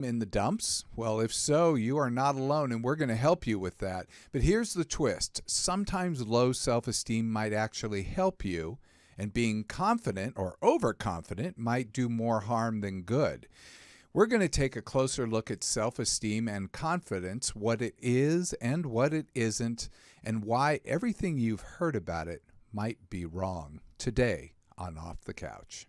In the dumps? Well, if so, you are not alone, and we're going to help you with that. But here's the twist. Sometimes low self-esteem might actually help you, and being confident or overconfident might do more harm than good. We're going to take a closer look at self-esteem and confidence, what it is and what it isn't, and why everything you've heard about it might be wrong. Today on Off the Couch.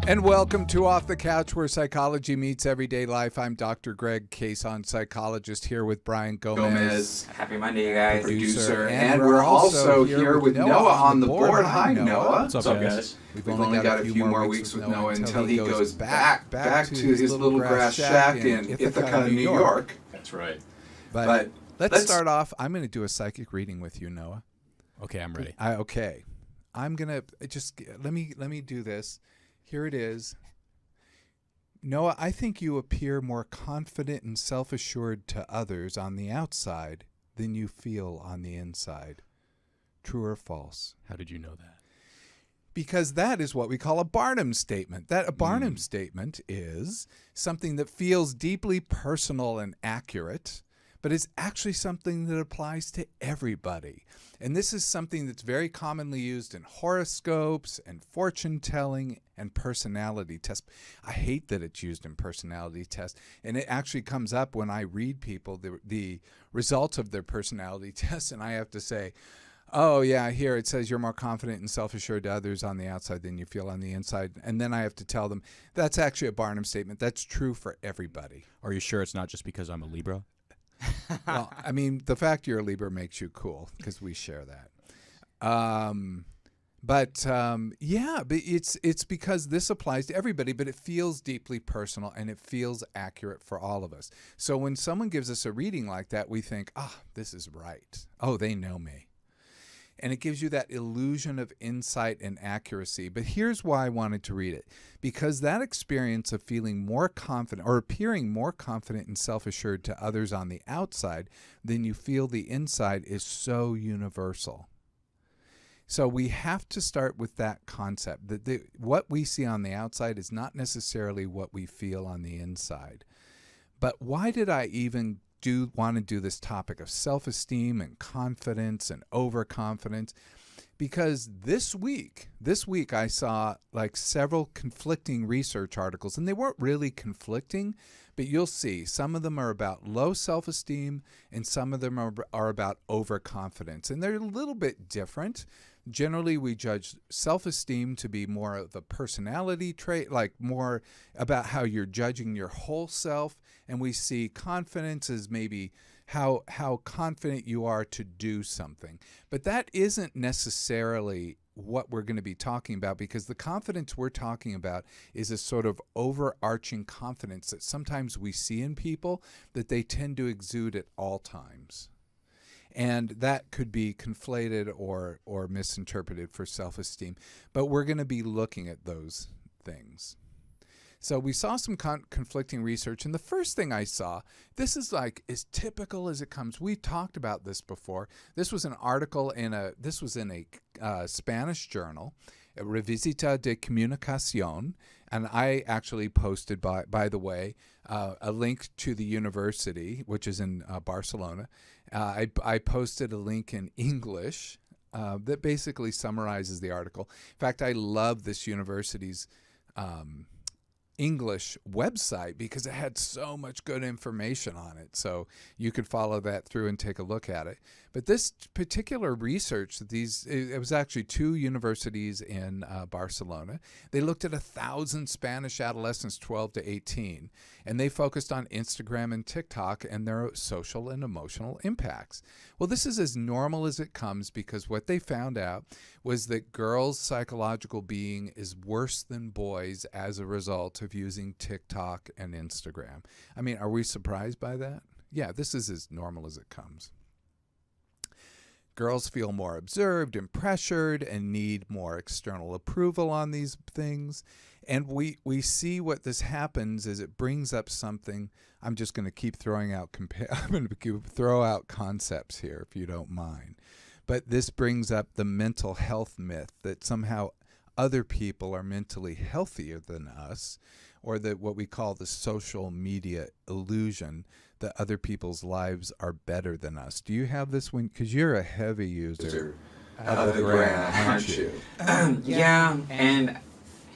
And welcome to Off the Couch, where psychology meets everyday life. I'm Dr. Greg Cason, psychologist, here with Brian Gomez. Happy Monday, you guys. Producer. And we're also here with Noah on the board. Hi, Noah. What's up, guys? We've only got a few more weeks with Noah until he goes back to his little grass shack in Ithaca, New York. That's right. But let's start off. I'm going to do a psychic reading with you, Noah. Okay, I'm ready. Okay. I'm going to just, let me do this. Here it is. Noah, I think you appear more confident and self-assured to others on the outside than you feel on the inside. True or false? How did you know that? Because that is what we call a Barnum statement. A Barnum statement is something that feels deeply personal and accurate, but it's actually something that applies to everybody. And this is something that's very commonly used in horoscopes and fortune telling and personality tests. I hate that it's used in personality tests. And it actually comes up when I read people the results of their personality tests, and I have to say, oh, yeah, here it says you're more confident and self-assured to others on the outside than you feel on the inside. And then I have to tell them, that's actually a Barnum statement. That's true for everybody. Are you sure it's not just because I'm a Libra? Well, I mean, the fact you're a Libra makes you cool because we share that. But it's because this applies to everybody, but it feels deeply personal and it feels accurate for all of us. So when someone gives us a reading like that, we think, this is right. Oh, they know me. And it gives you that illusion of insight and accuracy. But here's why I wanted to read it. Because that experience of feeling more confident or appearing more confident and self-assured to others on the outside than you feel the inside is so universal. So we have to start with that concept that what we see on the outside is not necessarily what we feel on the inside. But why did I even want to do this topic of self-esteem and confidence and overconfidence? Because this week I saw like several conflicting research articles, and they weren't really conflicting, but you'll see some of them are about low self-esteem and some of them are about overconfidence, and they're a little bit different. Generally, we judge self-esteem to be more of a personality trait, like more about how you're judging your whole self, and we see confidence as maybe how confident you are to do something. But that isn't necessarily what we're going to be talking about, because the confidence we're talking about is a sort of overarching confidence that sometimes we see in people that they tend to exude at all times. And that could be conflated or misinterpreted for self-esteem. But we're going to be looking at those things. So we saw some conflicting research, and the first thing I saw, this is like as typical as it comes. We've talked about this before. This was an article in a Spanish journal, Revista de Comunicación, and I actually posted, by the way, a link to the university, which is in Barcelona. I posted a link in English that basically summarizes the article. In fact, I love this university's English website because it had so much good information on it. So you could follow that through and take a look at it. But this particular research, it was actually two universities in Barcelona. They looked at 1,000 Spanish adolescents, 12 to 18, and they focused on Instagram and TikTok and their social and emotional impacts. Well, this is as normal as it comes, because what they found out was that girls' psychological being is worse than boys as a result of using TikTok and Instagram. I mean, are we surprised by that? Yeah, this is as normal as it comes. Girls feel more observed and pressured and need more external approval on these things. And we see what this happens is it brings up something. I'm just going to keep throwing out throw out concepts here, if you don't mind. But this brings up the mental health myth that somehow other people are mentally healthier than us, or that what we call the social media illusion that other people's lives are better than us. Do you have this one? Because you're a heavy user of the gram, aren't you? Yeah, and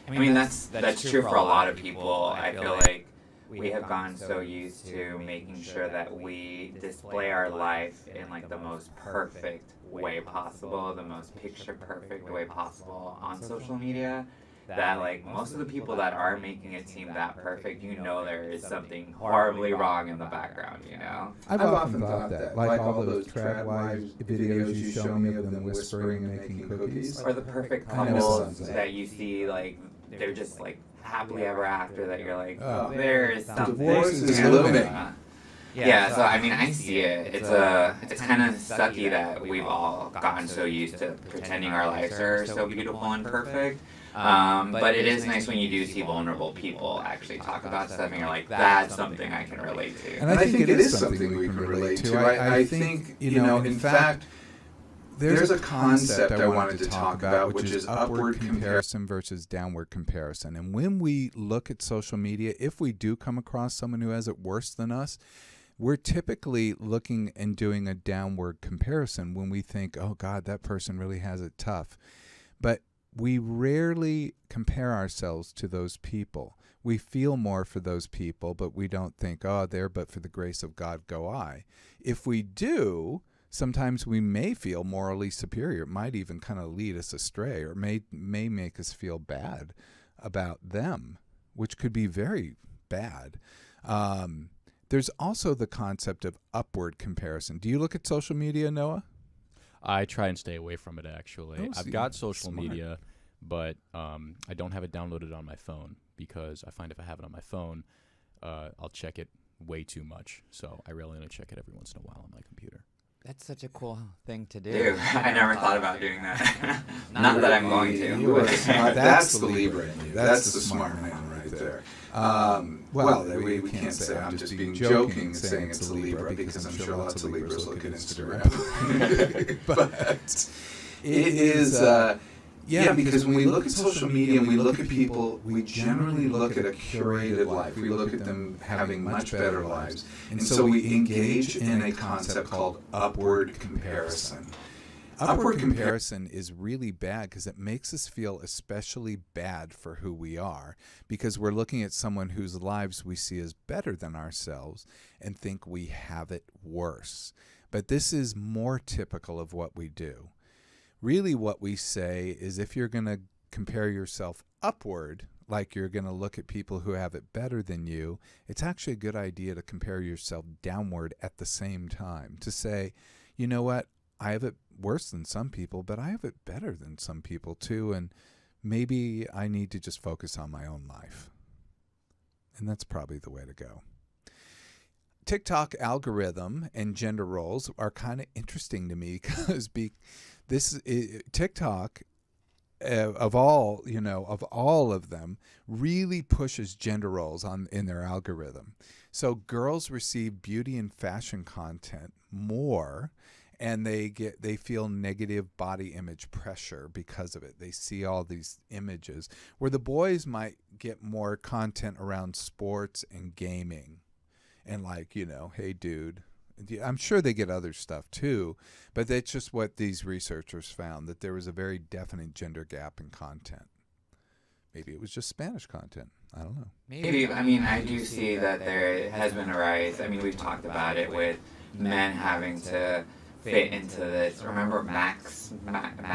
I mean that's true for a lot of people. I feel like we have gotten so used to making sure that we display our life in like the most perfect way possible, the most picture perfect way possible on social media, that like most of the people that are making it seem that perfect, there is something horribly wrong in the background, I've often thought that, like all those trad wives videos you show me of them whispering and making cookies. Or the perfect couples that you see, like, they're just like happily ever after, that you're like, oh, there is something. Divorce is living. Yeah, so I mean, I see it. It's kind of sucky that we've all gotten so used to pretending our lives are so beautiful and perfect. But it is nice when you do see vulnerable people actually talk about stuff and you're like, that's something I can relate to. And I think it is something we can relate to. I think, in fact, there's a concept I wanted to talk about, which is upward comparison versus downward comparison. And when we look at social media, if we do come across someone who has it worse than us, we're typically looking and doing a downward comparison when we think, oh, God, that person really has it tough. But we rarely compare ourselves to those people. We feel more for those people, but we don't think, oh, there, but for the grace of God go I. If we do, sometimes we may feel morally superior. It might even kind of lead us astray, or may make us feel bad about them, which could be very bad. There's also the concept of upward comparison. Do you look at social media, Noah? I try and stay away from it, actually. Oh, I've got social media, but I don't have it downloaded on my phone, because I find if I have it on my phone, I'll check it way too much. So I really only check it every once in a while on my computer. That's such a cool thing to do. Dude, I never thought about doing that. Not that I'm going to. That's the Libra in you. That's the smart man right there. Well, we can't say I'm just being joking saying it's a Libra, because I'm sure lots of Libras look at Instagram. But it is, because when we look at social media and we look at people, we generally look at a curated life. We look at them having much better lives. And so we engage in a concept called upward comparison. Upward comparison is really bad because it makes us feel especially bad for who we are, because we're looking at someone whose lives we see as better than ourselves and think we have it worse. But this is more typical of what we do. Really what we say is, if you're going to compare yourself upward, like you're going to look at people who have it better than you, it's actually a good idea to compare yourself downward at the same time, to say, you know what, I have it worse than some people, but I have it better than some people too, and maybe I need to just focus on my own life. And that's probably the way to go. TikTok algorithm and gender roles are kind of interesting to me, because TikTok, of all of them, really pushes gender roles in their algorithm. So girls receive beauty and fashion content more, and they feel negative body image pressure because of it. They see all these images, where the boys might get more content around sports and gaming, and hey dude. I'm sure they get other stuff too, but that's just what these researchers found, that there was a very definite gender gap in content. Maybe it was just Spanish content. I don't know. Maybe. I mean, I do see that there has been a rise. I mean, we've talked about it with men having to fit into this. Remember Max?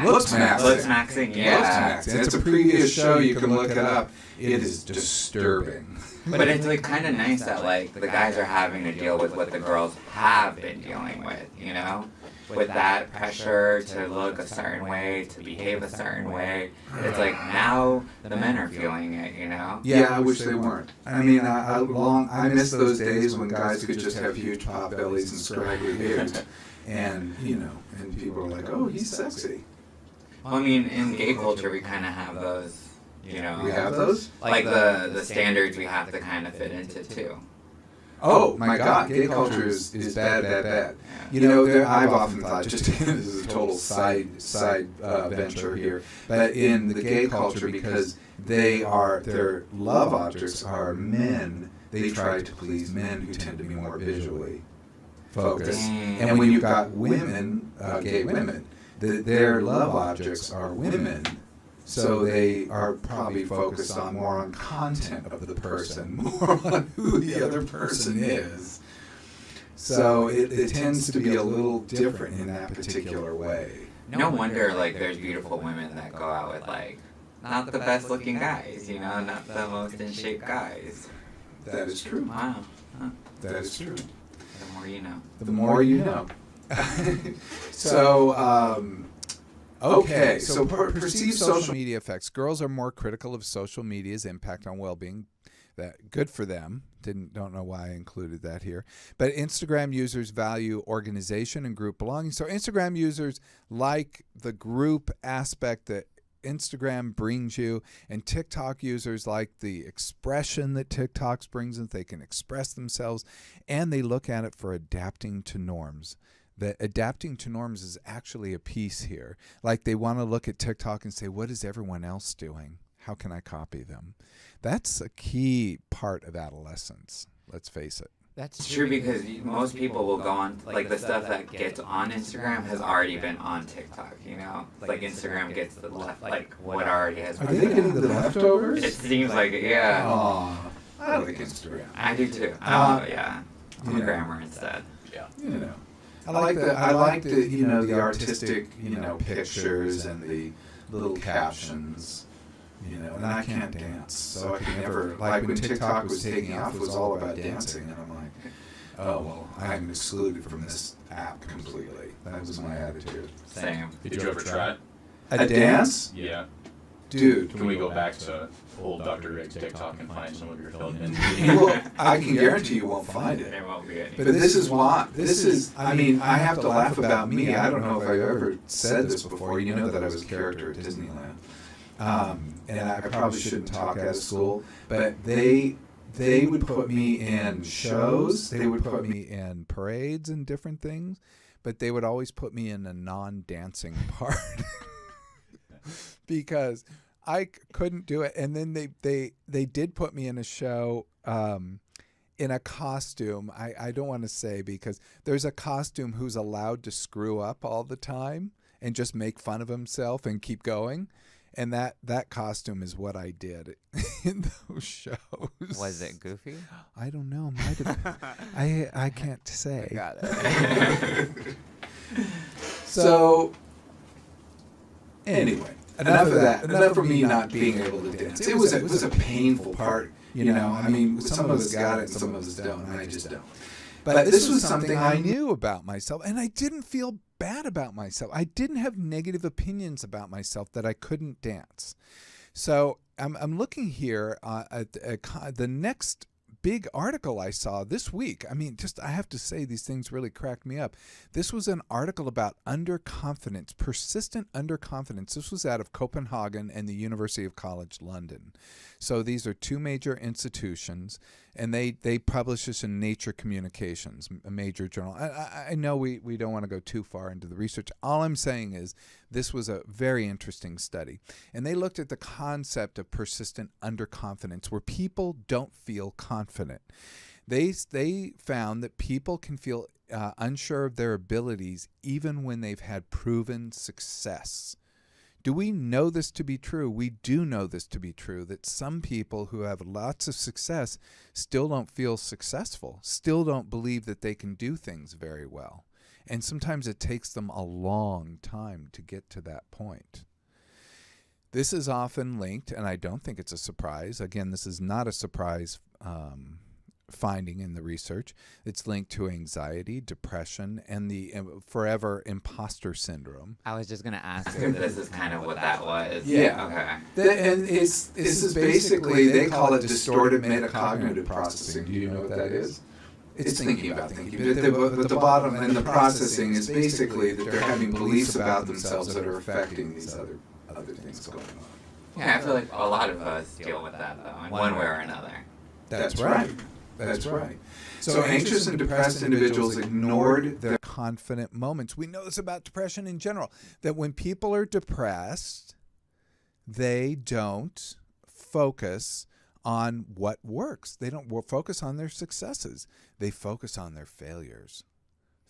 Looks Maxing, yeah. It's a previous show. You can look it up. It is disturbing. But it's like kind of nice that like the guys are having to deal with what the girls have been dealing with, with that pressure to look a certain way, to behave a certain way. It's like now the men are feeling it, Yeah, I wish they weren't. I mean, I miss those days when guys could just have huge pot bellies and scraggly beards, and and people are like, oh, he's sexy. Well, I mean, in gay culture, we kind of have those. We have those? Like the standards we have to kind of fit into, too. oh my God, gay culture is bad, bad, bad. You know, I've often thought, just this is a total side venture here, but in the gay culture, because their love objects are men, they try to please men who tend to be more visually focused. And when you've got women, gay women, their love objects are women. So they are probably focused more on content of the person, more on who the other person is. So it tends to be a little different in that particular way. No wonder, like, there's beautiful women that go out with, like, not the best looking guys, you know, not the most in shape guys. That is true. Wow. Huh. That is true. The more you know. The more you know. So, okay, so perceived social media effects. Girls are more critical of social media's impact on well-being. That good for them. Don't know why I included that here. But Instagram users value organization and group belonging. So Instagram users like the group aspect that Instagram brings you, and TikTok users like the expression that TikTok brings them. They can express themselves, and they look at it for adapting to norms. That adapting to norms is actually a piece here. Like they want to look at TikTok and say, what is everyone else doing? How can I copy them? That's a key part of adolescence, let's face it. That's true, because most people will go on, like, the stuff that gets on Instagram has already been on TikTok, you know? Like, Instagram gets the like, what already has been. Are they getting the leftovers? It seems like it, yeah. Aw, I like Instagram. I do too. Yeah. I'm a grammar instead. Yeah. You know. I like the you know, the artistic, you know, pictures and the little captions, you know, and I can't dance, so I could never, like when TikTok was taking off, it was all about dancing, and I'm like, oh, well, I'm excluded from this app completely. That was my attitude. Same. Did you ever try it? A dance? Yeah. Dude. Can we go back to old Dr. Greg's TikTok and find some of your film? Well, I can guarantee you won't find it. There won't be any. But this is why. I mean, I have to laugh about me. I don't know if I've ever said this before. You know that I was a character at Disneyland. And I probably shouldn't talk out of school, but they would put me in shows. They would put me in parades and different things, but they would always put me in a non-dancing part because I couldn't do it. And then they did put me in a show in a costume. I don't want to say, because there's a costume who's allowed to screw up all the time and just make fun of himself and keep going. And that costume is what I did in those shows. Was it goofy? I don't know. Might have been. I can't say. Got it. So anyway, enough of that. Enough of me not being able to dance. It was a painful part. You know, I mean, some of us got it and some of us don't. And I just don't. But this was something I knew about myself, and I didn't feel bad about myself. I didn't have negative opinions about myself that I couldn't dance. So I'm looking here at the next big article I saw this week. I mean, I have to say, these things really cracked me up. This was an article about underconfidence, persistent underconfidence. This was out of Copenhagen and the University of College London. So these are two major institutions, and they publish this in Nature Communications, a major journal. I know we don't want to go too far into the research. All I'm saying is this was a very interesting study. And they looked at the concept of persistent underconfidence, where people don't feel confident. They found that people can feel unsure of their abilities even when they've had proven success. Do we know this to be true? We do know this to be true, that some people who have lots of success still don't feel successful, still don't believe that they can do things very well. And sometimes it takes them a long time to get to that point. This is often linked, and I don't think it's a surprise. Again, this is not a surprise finding in the research. It's linked to anxiety, depression, and the forever imposter syndrome. I was just going to ask. This is kind of what that was. Yeah. Okay. And this is basically, they call it distorted metacognitive processing. Do you know what that is? It's thinking about thinking. But the bottom and the processing is basically that they're having beliefs about themselves that are affecting these other things going on. Yeah, I feel like a lot of us deal with that, though, in one way or another. That's right. That's right. So anxious and depressed individuals ignored their confident moments. We know this about depression in general, that when people are depressed, they don't focus on what works. They don't focus on their successes. They focus on their failures.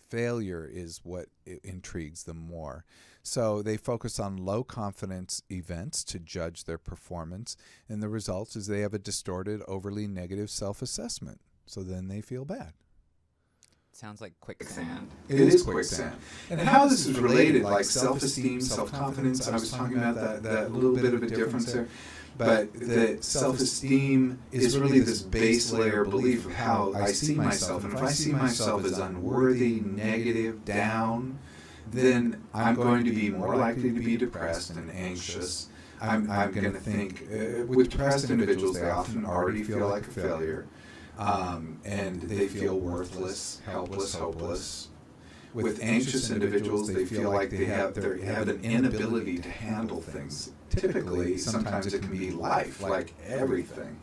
Failure is what intrigues them more. So they focus on low confidence events to judge their performance, and the result is they have a distorted, overly negative self-assessment. So then they feel bad. Sounds like quicksand. It is quicksand. And how this is related, like self-esteem, self-confidence, I was talking about that little bit of a difference there. But that self-esteem is really this base layer belief of how I see myself. And if I see myself as unworthy, negative, down, then I'm going to be more likely to be depressed and anxious. I'm going to think, with depressed individuals, they often already feel like a failure. And they feel worthless, helpless, hopeless. With anxious individuals, they feel like they have an inability to handle things. Typically, sometimes it can be life, like everything.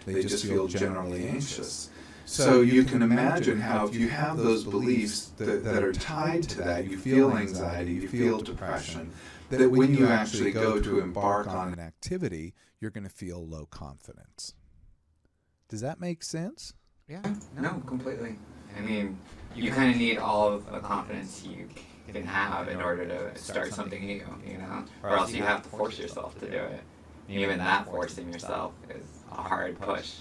They just feel generally anxious. So you can imagine how if you have those beliefs that are tied to that, you feel anxiety, you feel depression, that when you actually go to embark on an activity, you're going to feel low confidence. Does that make sense? Yeah, no, completely. I mean, you kind of need all of the confidence you can have in order to start something new, you know? Or else you have to force yourself to do it. And even that forcing yourself is a hard push.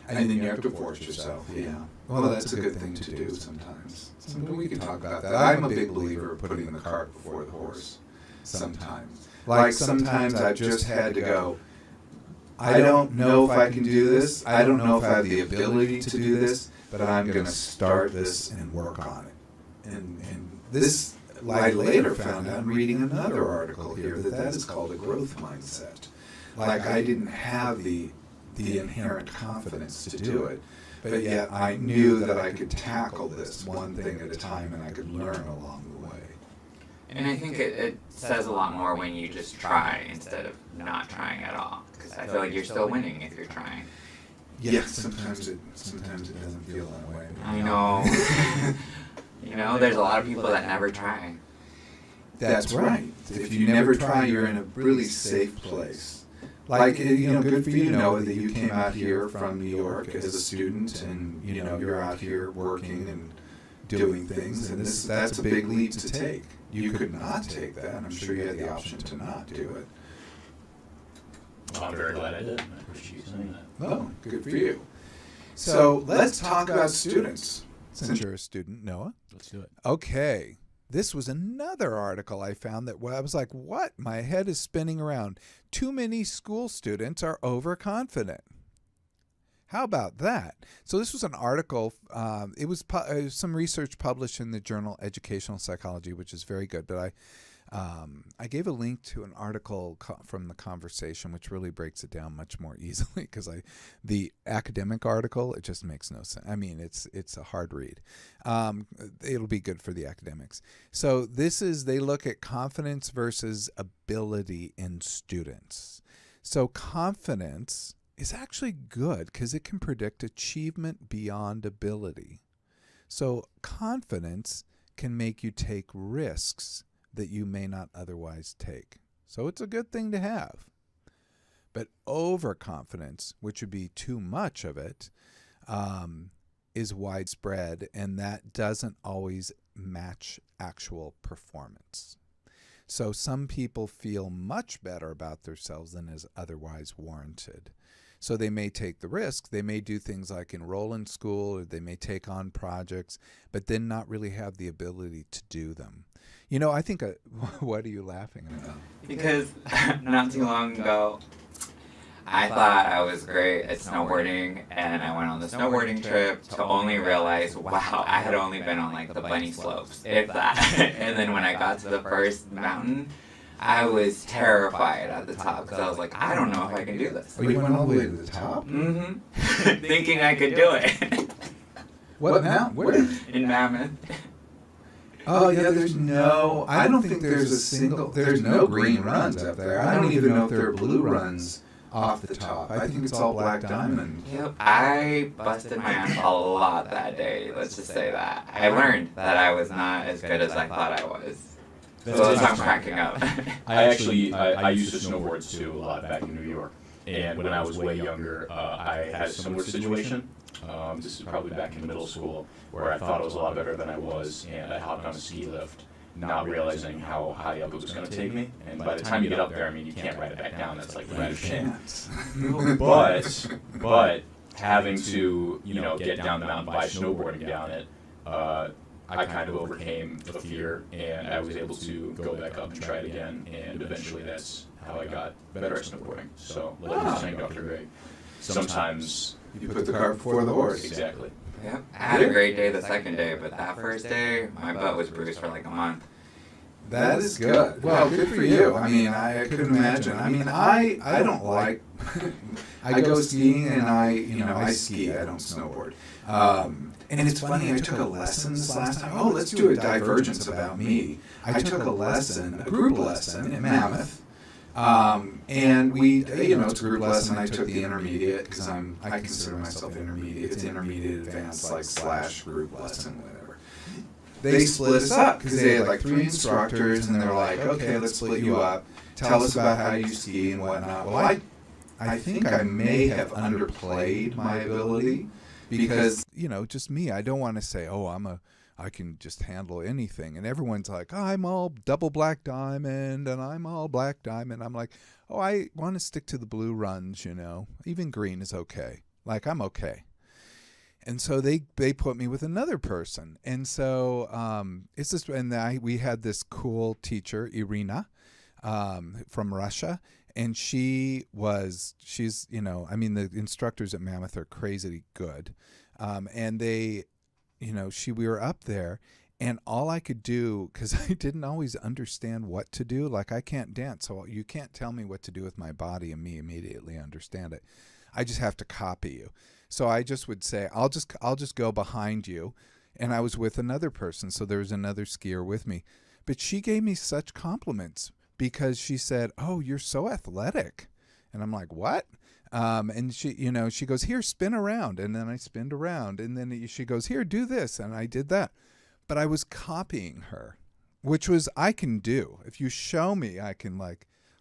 And then you have to force yourself, yeah. Well, that's a good thing to do sometimes. We can talk about that. I'm a big believer of putting the cart before the horse sometimes. Like sometimes I've just had to go, I don't know if I can do this. I don't know if I have the ability to do this, but I'm going to start this and work on it. And this, I later found out, reading another article here, that is called a growth mindset. Like I didn't have the inherent confidence to do it, but yet I knew that I could tackle this one thing at a time and I could learn along the way. And I think it says a lot more when you just try instead of not trying at all. Because I feel like you're still winning if you're trying. Yes, sometimes it doesn't feel that way. I know. You know, there's a lot of people that never try. That's right. If you never try, you're in a really safe place. Like, you know, good for you, Noah, that you came out here from New York as a student and, you know, you're out here working and doing things. And that's a big leap to take. You could not take that. I'm sure you had the option to not do it. Well, I'm very glad I did. I appreciate you saying that. Oh, good for you. So let's talk about students. Since you're a student, Noah. Let's do it. Okay. This was another article I found that I was like, what? My head is spinning around. Too many school students are overconfident. How about that? So this was an article. It was some research published in the journal Educational Psychology, which is very good. But I gave a link to an article from The Conversation, which really breaks it down much more easily because the academic article, it just makes no sense. I mean, it's a hard read. It'll be good for the academics. So they look at confidence versus ability in students. So confidence is actually good because it can predict achievement beyond ability. So confidence can make you take risks that you may not otherwise take. So it's a good thing to have. But overconfidence, which would be too much of it, is widespread, and that doesn't always match actual performance. So some people feel much better about themselves than is otherwise warranted. So they may take the risk, they may do things like enroll in school, or they may take on projects, but then not really have the ability to do them. You know, I think, what are you laughing about? Because not too long ago, I thought I was great at snowboarding, and I went on the snowboarding trip to only realize, wow, I had only been on like the bunny slopes, if that. And then when I got to the first mountain, I was terrified at the top because I was like, I don't know if I can do this. Oh, you went all the way to the top? Mm-hmm. Thinking I could do it. What now? Where? In Mammoth. Oh, yeah, I don't think there's no green runs up there. I don't even know if there are blue runs off the top. I think it's all black diamond. Yep. I busted my ass a lot that day. Let's just say that. I learned that I was not as good as I thought I was. So I'm cracking up. I used to snowboard too a lot back in New York. And when I was way younger, I had a similar situation. This is probably back in middle school, where I thought I was a lot better than I was, and I hopped on a ski lift, not realizing how high up it was going to take me. And by the time you get up there, I mean, you can't ride it back down. That's like rat shit. But having to, get down the mountain by snowboarding down it, I kind of overcame the fear, and I was able to go back up and try it again, and eventually that's how I got better at snowboarding. So, like you were saying, Dr. Greg, sometimes you put the cart before the horse. Exactly. Yep. I had a great day the second day, but that first day, my butt was bruised for like a month. That is good. Well, good for you. I mean, I couldn't imagine. I mean, I don't like. I go skiing and I ski. I don't snowboard. And it's funny. I took a lesson this last time. Oh, let's do a divergence about me. I took a lesson, a group lesson in Mammoth. And we, it's a group lesson. I took the intermediate because I consider myself intermediate. It's intermediate advanced, / group lesson, whatever. They split us up because they had like 3 instructors, and they're like, okay, let's split you up. Tell us about how you ski and whatnot. Well, I think I may have underplayed my ability because, just me. I don't want to say, I can just handle anything. And everyone's like, I'm all double black diamond and I'm all black diamond. I'm like, I want to stick to the blue runs, Even green is okay. Like, I'm okay. And so they put me with another person. And so it's just, we had this cool teacher, Irina, from Russia. And she's, the instructors at Mammoth are crazily good. And they, we were up there, and all I could do, because I didn't always understand what to do, like I can't dance, so you can't tell me what to do with my body and me immediately understand it. I just have to copy you. So I just would say, I'll just go behind you, and I was with another person, so there was another skier with me. But she gave me such compliments because she said, "Oh, you're so athletic," and I'm like, "What?" And she goes, "Here, spin around," and then I spinned around, and then she goes, "Here, do this," and I did that. But I was copying her, which was I can do. If you show me, I can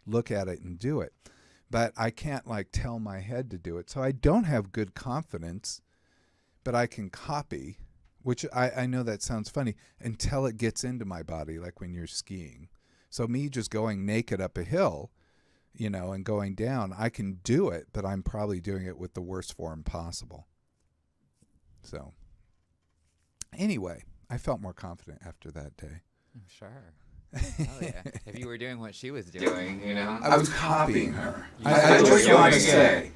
look at it and do it. But I can't tell my head to do it. So I don't have good confidence, but I can copy, which I know that sounds funny, until it gets into my body, like when you're skiing. So me just going naked up a hill, and going down, I can do it, but I'm probably doing it with the worst form possible. So anyway, I felt more confident after that day. Sure. Hell yeah. If you were doing what she was doing, I was copying her. I just want to say.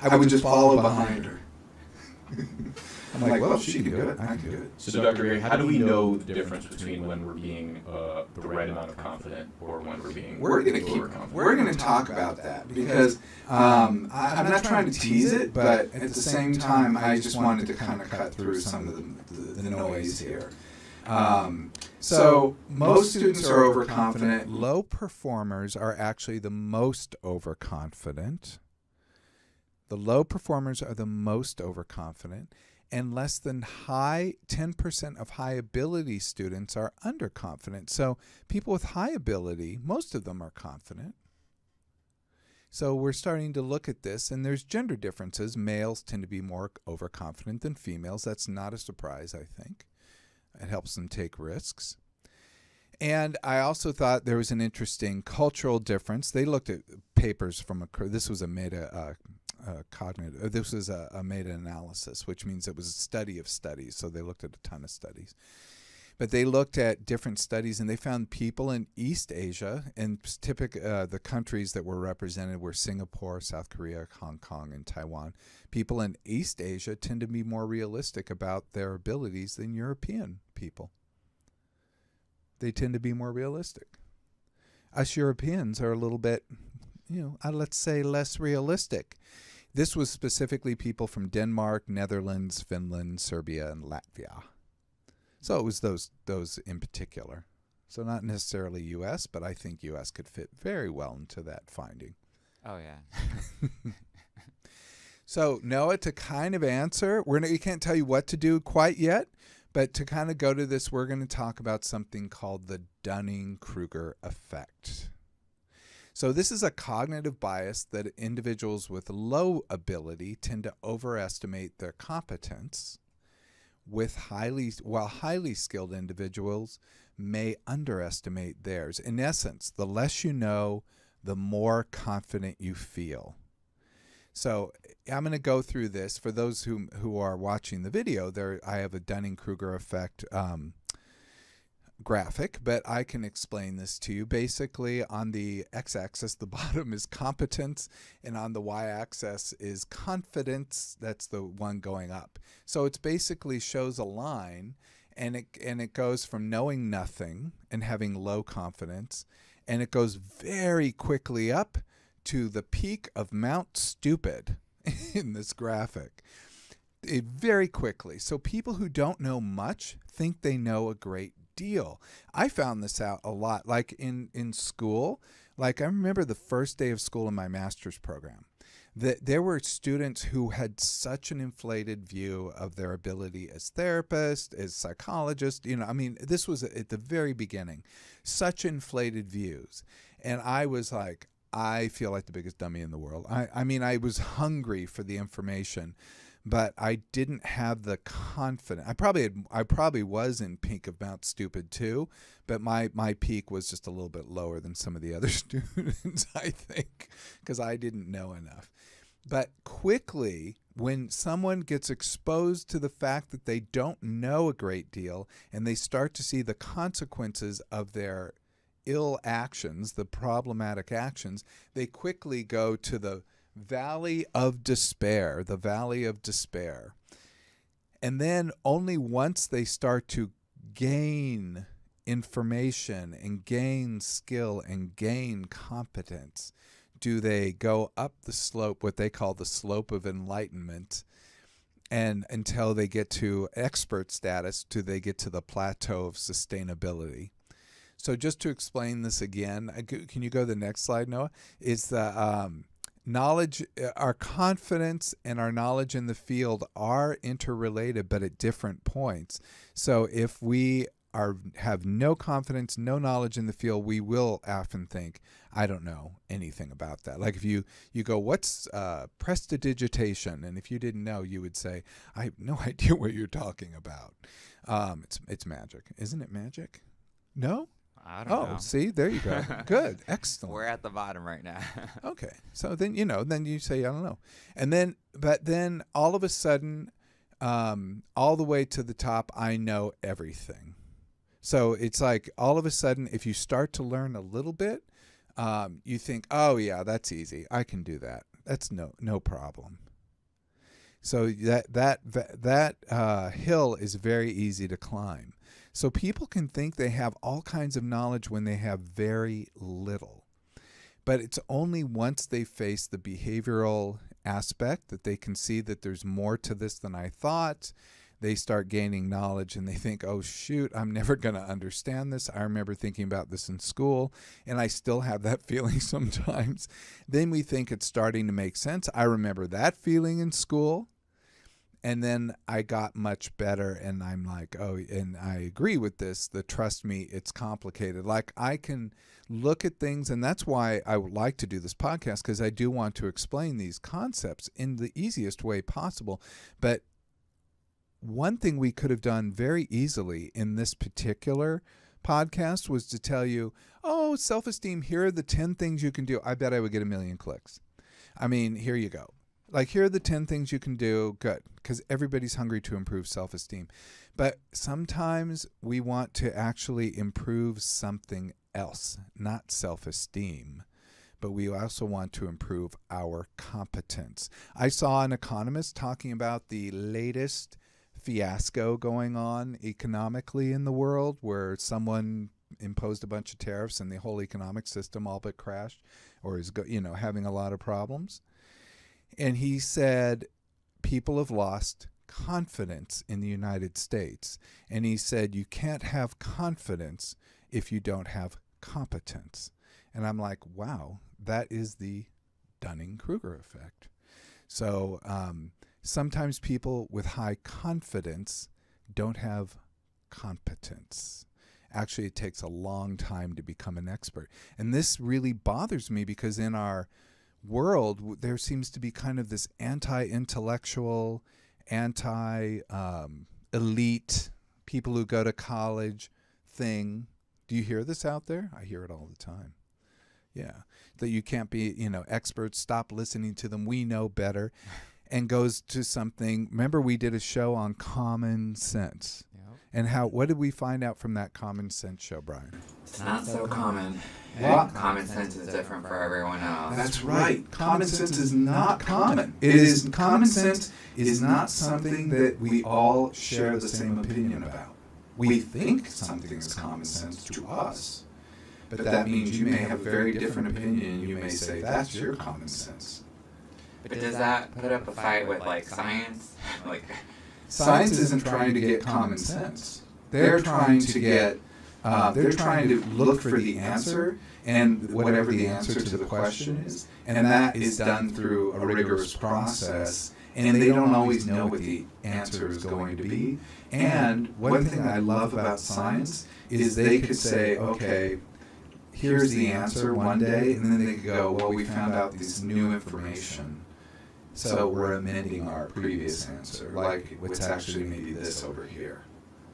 I would just follow behind her. I'm like, well, if she can do it, I can do it. So, Dr. Gary, how do we know the difference between when we're being the right amount of confident or when we're being overconfident? We're going to talk about that because I'm not trying to tease it, but at the same time, I just wanted to kind of cut through some of the noise here. So most students are overconfident. Low performers are actually the most overconfident. The low performers are the most overconfident, and less than 10% of high ability students are underconfident. So people with high ability, most of them are confident. So we're starting to look at this, and there's gender differences. Males tend to be more overconfident than females. That's not a surprise, I think. It helps them take risks. And I also thought there was an interesting cultural difference. They looked at papers from this was a meta-analysis, which means it was a study of studies. So they looked at a ton of studies. But they looked at different studies, and they found people in East Asia, and the countries that were represented were Singapore, South Korea, Hong Kong, and Taiwan. People in East Asia tend to be more realistic about their abilities than European people. They tend to be more realistic. Us Europeans are a little bit, let's say less realistic. This was specifically people from Denmark, Netherlands, Finland, Serbia, and Latvia. So it was those in particular. So not necessarily U.S., but I think U.S. could fit very well into that finding. Oh, yeah. So, Noah, to kind of answer, we can't tell you what to do quite yet, but to kind of go to this, we're going to talk about something called the Dunning-Kruger effect. So this is a cognitive bias that individuals with low ability tend to overestimate their competence, while highly skilled individuals may underestimate theirs. In essence, the less you know, the more confident you feel. So I'm going to go through this. For those who are watching the video, I have a Dunning-Kruger effect graphic, but I can explain this to you. Basically, on the x-axis, the bottom is competence, and on the y-axis is confidence. That's the one going up. So it basically shows a line, and it goes from knowing nothing and having low confidence, and it goes very quickly up to the peak of Mount Stupid in this graphic. Very quickly. So people who don't know much think they know a great deal. I found this out a lot. Like in school, like I remember the first day of school in my master's program, that there were students who had such an inflated view of their ability as therapists, as psychologists. I mean, this was at the very beginning, such inflated views. And I was like, I feel like the biggest dummy in the world. I mean, I was hungry for the information, but I didn't have the confidence. I probably was in peak of Mount Stupid too, but my peak was just a little bit lower than some of the other students, I think, because I didn't know enough. But quickly, when someone gets exposed to the fact that they don't know a great deal and they start to see the consequences of their ill actions, the problematic actions, they quickly go to the valley of despair, And then only once they start to gain information and gain skill and gain competence do they go up the slope, what they call the slope of enlightenment, and until they get to expert status, they get to the plateau of sustainability. So just to explain this again, can you go to the next slide, Noah? Is the knowledge, our confidence and our knowledge in the field are interrelated, but at different points. So if we have no confidence, no knowledge in the field, we will often think, I don't know anything about that. Like if you go, what's prestidigitation? And if you didn't know, you would say, I have no idea what you're talking about. It's magic. Isn't it magic? No? I don't know. Oh, see, there you go. Good, excellent. We're at the bottom right now. Okay, so then then you say I don't know, but then all of a sudden, all the way to the top, I know everything. So it's like all of a sudden, if you start to learn a little bit, you think, oh yeah, that's easy. I can do that. That's no problem. So that hill is very easy to climb. So people can think they have all kinds of knowledge when they have very little. But it's only once they face the behavioral aspect that they can see that there's more to this than I thought. They start gaining knowledge and they think, oh, shoot, I'm never going to understand this. I remember thinking about this in school, and I still have that feeling sometimes. Then we think it's starting to make sense. I remember that feeling in school. And then I got much better, and I'm like, oh, and I agree with this. Trust me, it's complicated. Like I can look at things, and that's why I would like to do this podcast, because I do want to explain these concepts in the easiest way possible. But one thing we could have done very easily in this particular podcast was to tell you, oh, self-esteem, here are the 10 things you can do. I bet I would get 1 million clicks. I mean, here you go. Like, here are the 10 things you can do. Good. Because everybody's hungry to improve self-esteem. But sometimes we want to actually improve something else, not self-esteem. But we also want to improve our competence. I saw an economist talking about the latest fiasco going on economically in the world, where someone imposed a bunch of tariffs and the whole economic system all but crashed, or is having a lot of problems. And he said people have lost confidence in the United States. And he said you can't have confidence if you don't have competence. And I'm like, wow, that is the Dunning-Kruger effect. So sometimes people with high confidence don't have competence. Actually, it takes a long time to become an expert. And this really bothers me because in our world, there seems to be kind of this anti-intellectual, anti-elite, people who go to college thing. Do you hear this out there? I hear it all the time. Yeah. That you can't be, experts. Stop listening to them. We know better. And goes to something. Remember, we did a show on common sense. And what did we find out from that common sense show, Brian? It's not so common. What? Common sense is different for everyone else. That's right. Common sense is not common. Common sense is not something that we all share the same opinion about. We think something is common sense to us, but that means you may have a very different opinion and you may say, that's your common sense. But does that put up a fight with science? Science isn't trying to get common sense. They're trying to look for the answer, and whatever the answer to the question is, and that is done through a rigorous process, and they don't always know what the answer is going to be. And one thing I love about science is they could say, okay, here's the answer one day, and then they could go, well, we found out this new information. So we're amending our previous answer, like it's actually maybe this over here.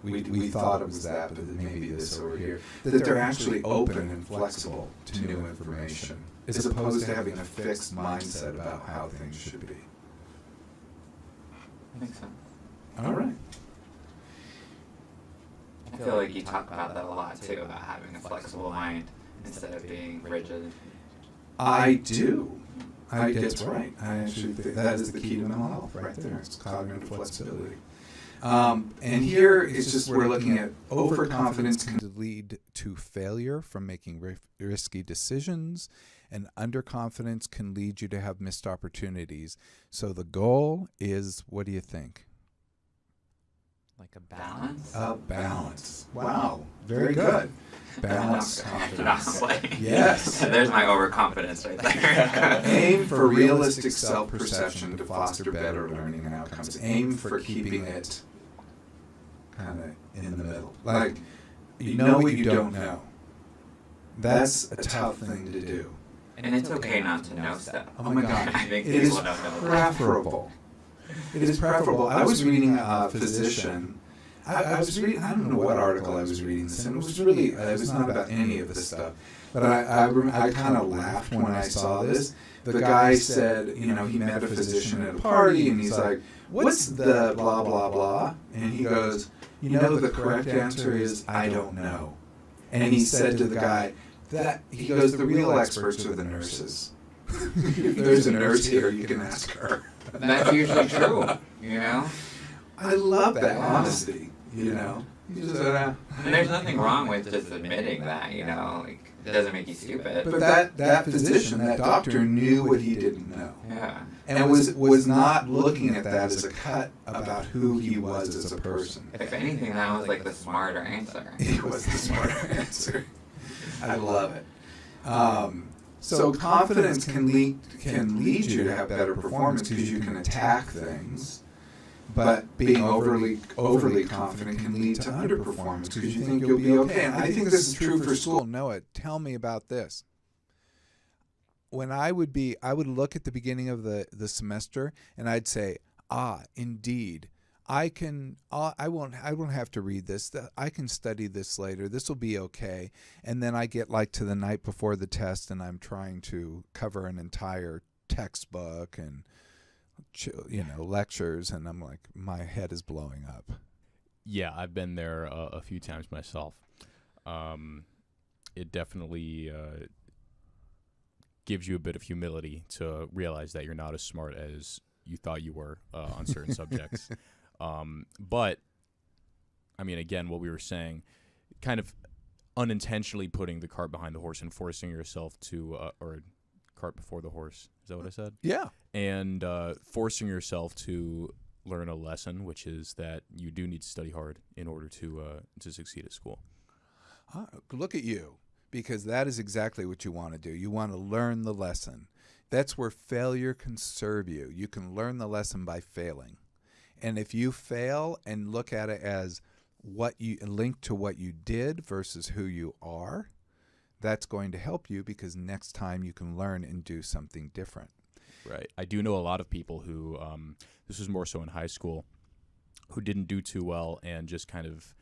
We thought it was that, but maybe this over here. That they're actually open and flexible to new information, as opposed to having a fixed mindset about how things should be. Makes sense. All right. I feel like you talk about that a lot too, about having a flexible mind instead of being rigid. I do. That's right. I actually think that is the key to mental health right there. It's cognitive flexibility. And here it's just we're looking at overconfidence can lead to failure from making risky decisions, and underconfidence can lead you to have missed opportunities. So the goal is, what do you think? Like a balance? A balance. Wow. Very good. Balance confidence. Yes. There's my overconfidence right there. Aim for realistic self-perception to foster better learning outcomes. Aim for keeping it kind of in the middle. Like, you know what you don't know. That's a tough thing to do. And it's okay not to know stuff. Oh my God. I think It is people don't know. preferable. It is preferable. I was reading a physician. I was reading, I don't know what article I was reading this, and it was really, it was not about any of this stuff. But I kind of laughed when I saw this. The guy said, he met a physician at a party, and he's like, what's the blah, blah, blah? And he goes, the correct answer is, I don't know. And he said to the guy, he goes, the real experts are the nurses. If there's a nurse here, you can ask her. And that's usually true, I love that honesty, You just, And there's nothing wrong with just admitting that, it doesn't make you stupid. But that physician, that doctor, knew what he didn't know. Yeah. And was not looking at that as a cut about who he was as a person. If anything, that was like the smarter answer. It was the smarter answer. I love it. So confidence can lead you to have better performance because you can attack things. But being overly confident can lead to underperformance because you think you'll be okay. And I think this is true for school. Noah, tell me about this. When I would look at the beginning of the semester and I'd say, indeed, I won't have to read this. I can study this later. This will be okay. And then I get to the night before the test and I'm trying to cover an entire textbook and lectures, and I'm like, my head is blowing up. Yeah, I've been there a few times myself. It definitely gives you a bit of humility to realize that you're not as smart as you thought you were on certain subjects. But, again, what we were saying, kind of unintentionally putting the cart behind the horse and forcing yourself to, or cart before the horse. Is that what I said? Yeah. And forcing yourself to learn a lesson, which is that you do need to study hard in order to succeed at school. Look at you, because that is exactly what you want to do. You want to learn the lesson. That's where failure can serve you. You can learn the lesson by failing. And if you fail and look at it as what you link to what you did versus who you are, that's going to help you, because next time you can learn and do something different. Right. I do know a lot of people who, this was more so in high school, who didn't do too well and just kind of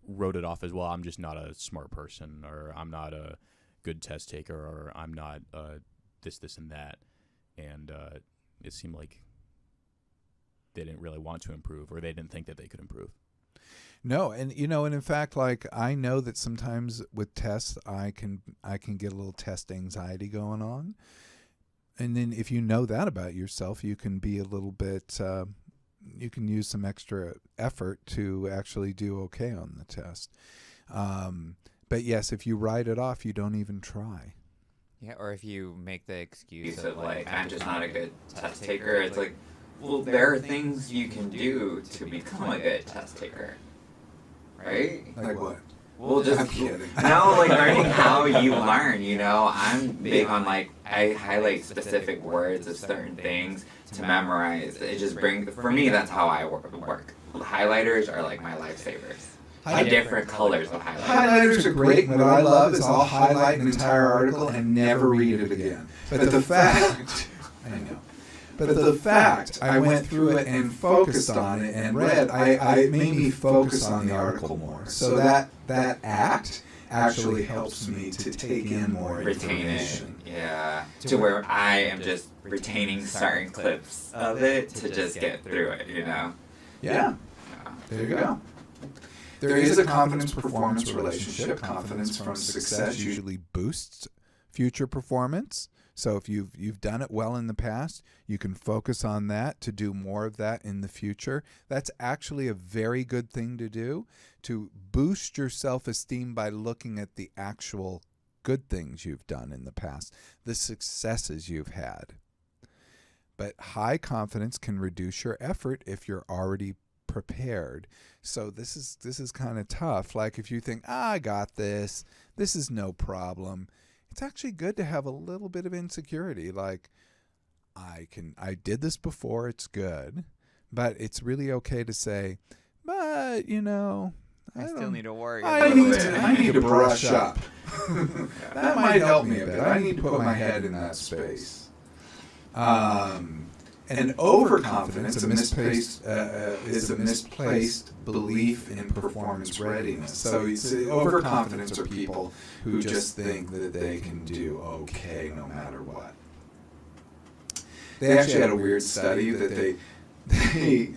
wrote it off as, well, I'm just not a smart person, or I'm not a good test taker, or I'm not this, and that. And it seemed like they didn't really want to improve, or they didn't think that they could improve. No, and and in fact, like, I know that sometimes with tests, I can get a little test anxiety going on. And then if you know that about yourself, you can be a little bit, you can use some extra effort to actually do okay on the test. But yes, if you write it off, you don't even try. Yeah, or if you make the excuse of like, I'm just not a good test taker, it's like, well, there are things you can do to become a good test taker, right? Like what? Well, just I'm kidding. no, like learning how you learn. I'm big on like, I highlight specific words of certain things to memorize. It just brings, for me, that's how I work. Highlighters are like my lifesavers. Different colors of highlighters. Highlighters are great. What I love is I'll highlight an entire article and never read it again. But the fact, I know. But the fact I went through it and focused on it and read, I made me focus on the article more. So that act actually helps me to take in more information. Yeah. To where I am just retaining certain clips of it to just get through it, Yeah. There you go. There is a confidence-performance relationship. Confidence from success Usually boosts future performance. So if you've done it well in the past, you can focus on that to do more of that in the future. That's actually a very good thing to do, to boost your self-esteem by looking at the actual good things you've done in the past, the successes you've had. But high confidence can reduce your effort if you're already prepared. So this is kind of tough. Like if you think, I got this is no problem. It's actually good to have a little bit of insecurity. Like, I did this before, it's good. But it's really okay to say, but, I still need to work. I need to brush up. That might help me a bit. I need to put my head in that space. And overconfidence is a misplaced belief in performance readiness. So overconfidence are people who just think that they can do okay no matter what. They actually had a weird study that they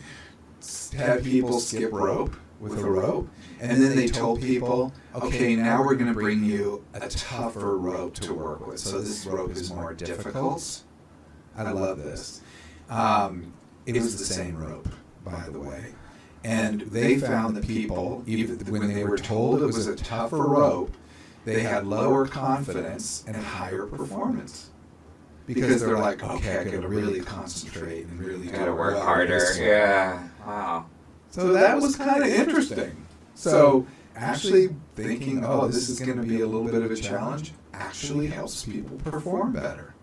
had people skip rope with a rope, and then they told people, okay, now we're going to bring you a tougher rope to work with. So this rope is more difficult. I love this. It was the same rope, by the way. And they found that people, even when they were told it was a tougher rope, they had lower confidence and higher performance. Because they're like, okay, I got to really concentrate and really got to work harder. Yeah. Wow. So that was kind of interesting. So actually thinking, oh, this is going to be a little bit of a challenge, actually helps people perform better.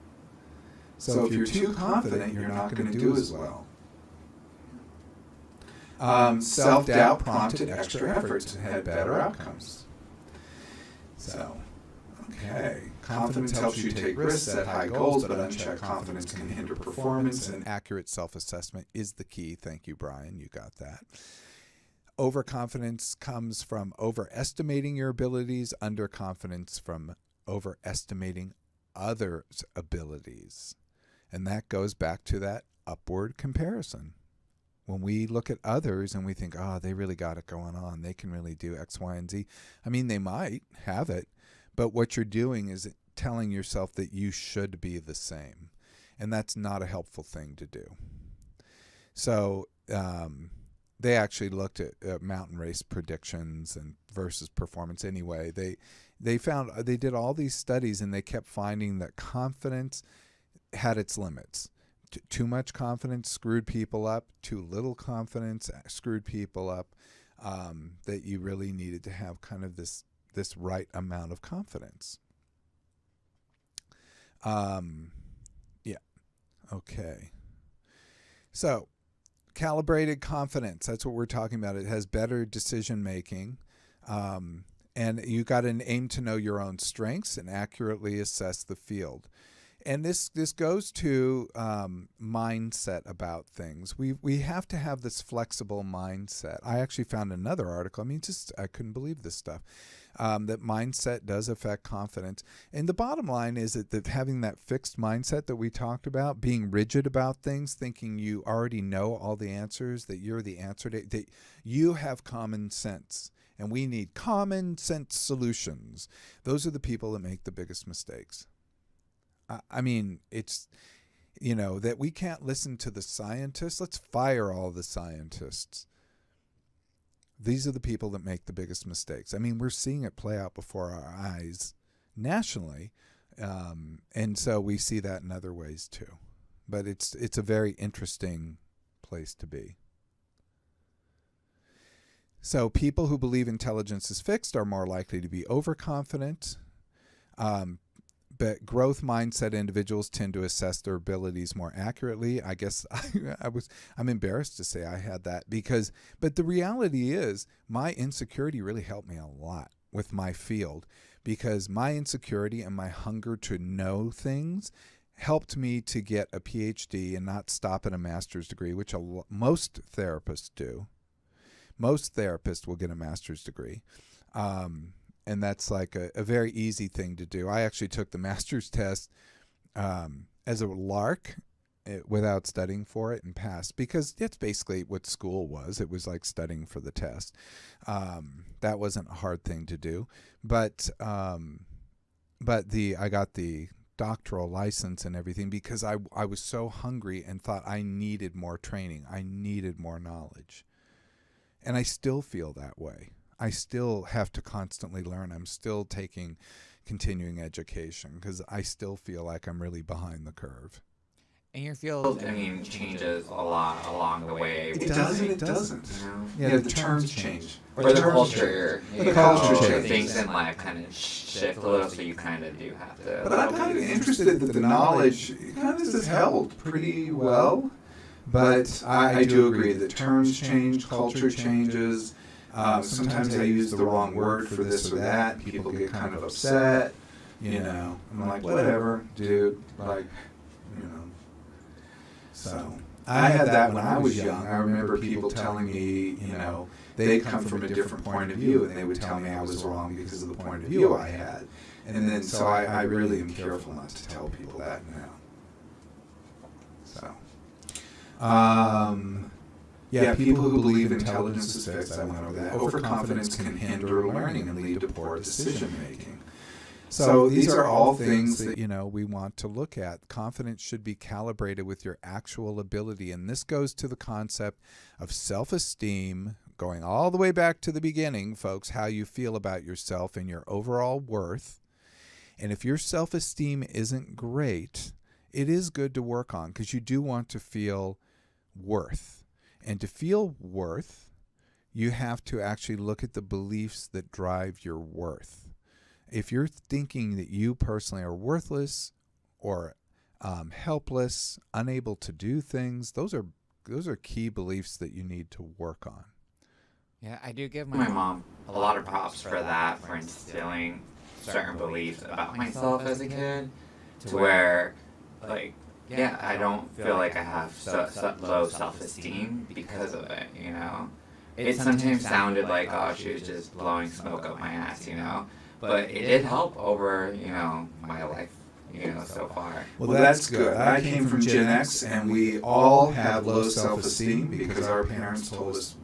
So if you're too confident, you're not going to do as well. Self-doubt prompted extra efforts and had better outcomes. So, okay. Confidence helps you take risks, set high goals, but unchecked confidence can hinder performance. And accurate self-assessment is the key. Thank you, Brian. You got that. Overconfidence comes from overestimating your abilities, underconfidence from overestimating others' abilities. And that goes back to that upward comparison. When we look at others and we think, oh, they really got it going on, they can really do X, Y, and Z. I mean, they might have it, but what you're doing is telling yourself that you should be the same. And that's not a helpful thing to do. So they actually looked at mountain race predictions and versus performance anyway. They found, they did all these studies and they kept finding that confidence had its limits. Too much confidence screwed people up. Too little confidence screwed people up. That you really needed to have kind of this right amount of confidence. Okay. So, calibrated confidence. That's what we're talking about. It has better decision making. And you got to aim to know your own strengths and accurately assess the field. And this goes to mindset about things. We have to have this flexible mindset. I actually found another article. I mean, I couldn't believe this stuff. That mindset does affect confidence. And the bottom line is that having that fixed mindset that we talked about, being rigid about things, thinking you already know all the answers, that you're the answer, that you have common sense. And we need common sense solutions. Those are the people that make the biggest mistakes. I mean, it's, that we can't listen to the scientists. Let's fire all the scientists. These are the people that make the biggest mistakes. I mean, we're seeing it play out before our eyes nationally. And so we see that in other ways too. But it's a very interesting place to be. So people who believe intelligence is fixed are more likely to be overconfident. But growth mindset individuals tend to assess their abilities more accurately. I guess I'm embarrassed to say I had that but the reality is my insecurity really helped me a lot with my field, because my insecurity and my hunger to know things helped me to get a PhD and not stop at a master's degree, which most therapists do. Most therapists will get a master's degree. And that's like a very easy thing to do. I actually took the master's test as a lark without studying for it and passed, because that's basically what school was. It was like studying for the test. That wasn't a hard thing to do. But I got the doctoral license and everything because I was so hungry and thought I needed more training. I needed more knowledge. And I still feel that way. I still have to constantly learn. I'm still taking continuing education because I still feel like I'm really behind the curve. And your field, changes a lot along the way. It doesn't. It doesn't. Yeah, the terms change. Or the culture. The culture changes. Things in life kind of shift a little, so you kind of do have to. But I'm kind of interested that the knowledge kind of is held pretty well. But I do agree that terms change, culture changes. Sometimes I use the wrong word for this or that. People get kind of upset. I'm like, whatever, dude. So I had that when I was young. I remember people telling me, they'd come from a different point of view, and they would tell me I was wrong because of the point of view I had. And then so I really am careful not to tell people that now. So. People who believe intelligence is fixed, I went over that. Overconfidence can hinder learning and lead to poor decision making. So these are all things that, we want to look at. Confidence should be calibrated with your actual ability. And this goes to the concept of self-esteem, going all the way back to the beginning, folks, how you feel about yourself and your overall worth. And if your self-esteem isn't great, it is good to work on, because you do want to feel worth. And to feel worth, you have to actually look at the beliefs that drive your worth. If you're thinking that you personally are worthless or helpless, unable to do things, those are key beliefs that you need to work on. Yeah, I do give my mom a lot of props for that, for instilling certain beliefs about myself as a kid, to where, I don't feel like I have low self-esteem because of it, It sometimes sounded like, she was just blowing smoke up my ass, But it did help over, my life, so far. Well, that's good. I came from Gen X, and we all have low self-esteem because our parents told us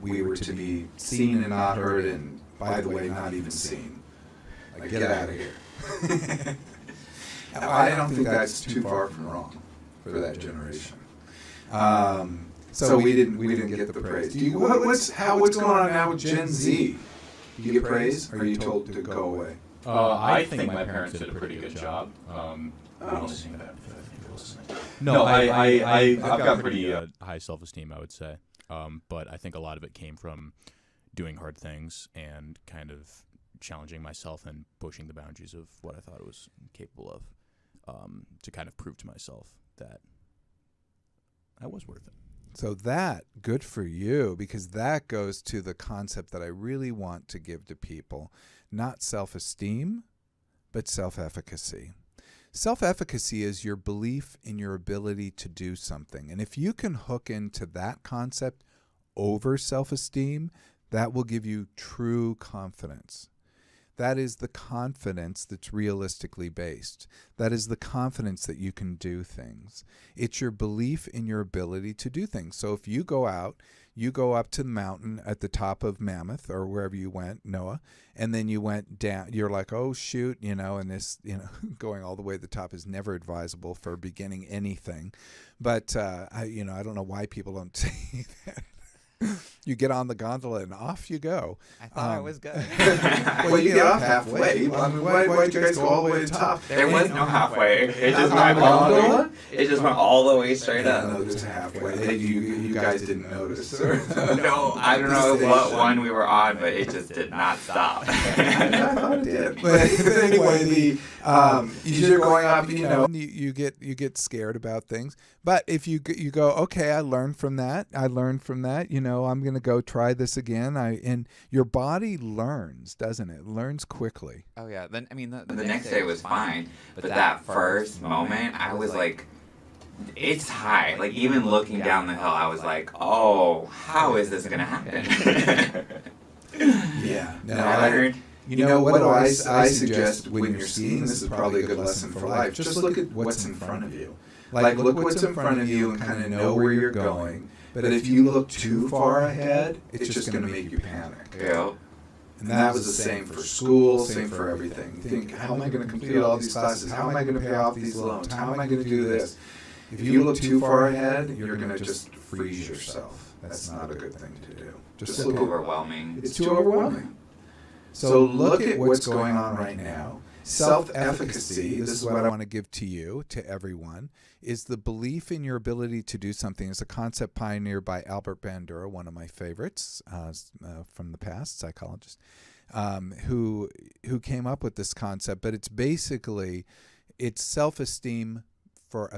we were to be seen and not heard, and, by the way, not even seen. Like, get out of here. I don't think that's too far from wrong for that generation. So we didn't get the praise. What's going on now with Gen Z? Do you get praise, or are you told to go away? I think my parents did a pretty good job. No, I've got pretty high self-esteem, I would say. But I think a lot of it came from doing hard things and kind of challenging myself and pushing the boundaries of what I thought I was capable of, to kind of prove to myself that was worth it. So that, good for you, because that goes to the concept that I really want to give to people. Not self-esteem, but self-efficacy. Self-efficacy is your belief in your ability to do something. And if you can hook into that concept over self-esteem, that will give you true confidence. That is the confidence that's realistically based. That is the confidence that you can do things. It's your belief in your ability to do things. So if you go out, you go up to the mountain at the top of Mammoth or wherever you went, Noah, and then you went down, you're like, oh, shoot, and this, going all the way to the top is never advisable for beginning anything. But, I don't know why people don't say that. You get on the gondola and off you go. I thought it was good. Well, you get off halfway. Why'd you guys go all the way to the top? There was no halfway. It just On went the gondola? It just went all the way straight Yeah, up. no, there's halfway. You guys didn't notice. No, I don't know what one we were on, but it just did not stop. I thought it did. But anyway, you're going up, you get scared about things. But if you go, okay, I learned from that. I'm going to go try this again. And your body learns, doesn't it? It learns quickly. Oh yeah. Then The next day was fine, but that first moment, I was like, it's high. Like, even looking down the hill, I was like, oh, how is this going to happen? Yeah. No, I learned. What do I suggest when you're skiing? This is probably a good lesson for life. Just look at what's in front of you. Like, look what's in front of you and kind of know where you're going. But if you look too far ahead, it's just going to make you panic. Yeah. And that was the same for school, same for everything. You think, how am I going to complete all these classes? How am I going to pay off these loans? How am I going to do this? If you look too far ahead, you're going to just freeze yourself. That's not a good thing to do. Just look Overwhelming. It's too overwhelming. So look at what's going on right now. Self-efficacy, this is what I want to give to you, to everyone, is the belief in your ability to do something. It's a concept pioneered by Albert Bandura, one of my favorites from the past, psychologist, who came up with this concept. But it's basically, it's self-esteem for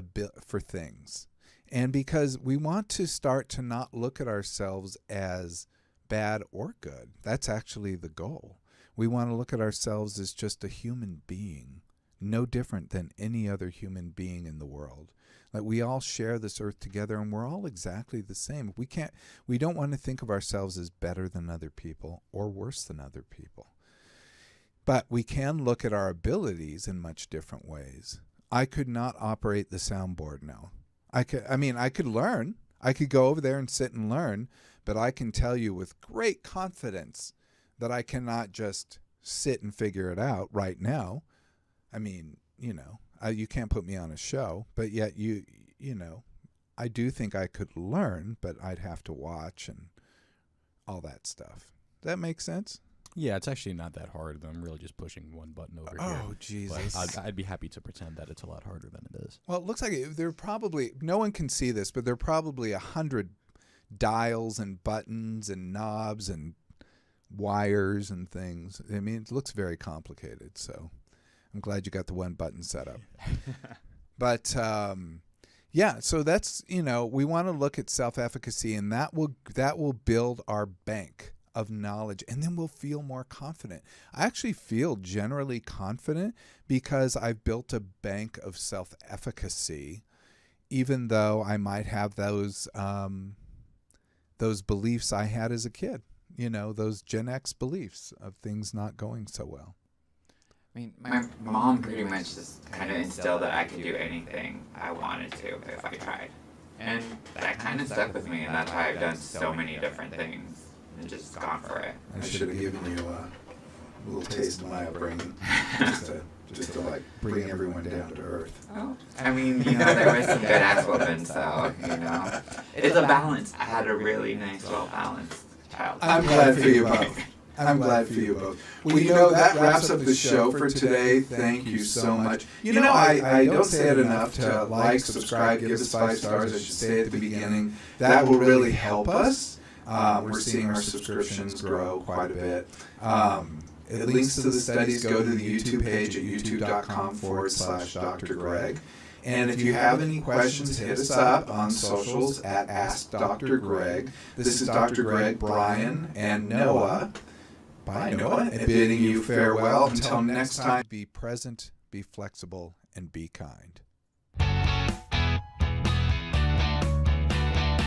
things. And because we want to start to not look at ourselves as bad or good. That's actually the goal. We want to look at ourselves as just a human being, no different than any other human being in the world. Like, we all share this earth together, and we're all exactly the same. We don't want to think of ourselves as better than other people or worse than other people. But we can look at our abilities in much different ways. I could not operate the soundboard now. I could learn. I could go over there and sit and learn, but I can tell you with great confidence that I cannot just sit and figure it out right now. You can't put me on a show, but yet I do think I could learn, but I'd have to watch and all that stuff. Does that make sense? Yeah, it's actually not that hard. I'm really just pushing one button over here. Oh, Jesus. But I'd be happy to pretend that it's a lot harder than it is. Well, it looks like no one can see this, but there are probably 100 dials and buttons and knobs and wires and things. It looks very complicated, so I'm glad you got the one button set up. But so that's, we want to look at self-efficacy, and that will build our bank of knowledge, and then we'll feel more confident. I actually feel generally confident because I've built a bank of self-efficacy, even though I might have those beliefs I had as a kid. Those Gen X beliefs of things not going so well. My mom pretty much just kind of instilled that I could do anything I wanted to if I tried. And that kind of stuck with me, and that's why I've done so many different things and just gone for it. I should have given you a little taste of my upbringing, just to like bring everyone down to earth. Oh, there was some good ass whooping, so, It's a balance. I had a really nice, well-balanced childhood. I'm glad for you both. Well, that wraps up the show for today. Thank you so much. I don't say it enough to like, subscribe, give us 5 stars. I should say at the beginning. That will really help us. We're seeing our subscriptions grow quite a bit. Links to the studies go to the YouTube page at youtube.com/Dr. Greg. And if you have any questions, hit us up on socials at Ask Dr. Greg. This is Dr. Greg, Brian, and Noah. Bye, Noah. And bidding you farewell until next time. Be present, be flexible, and be kind.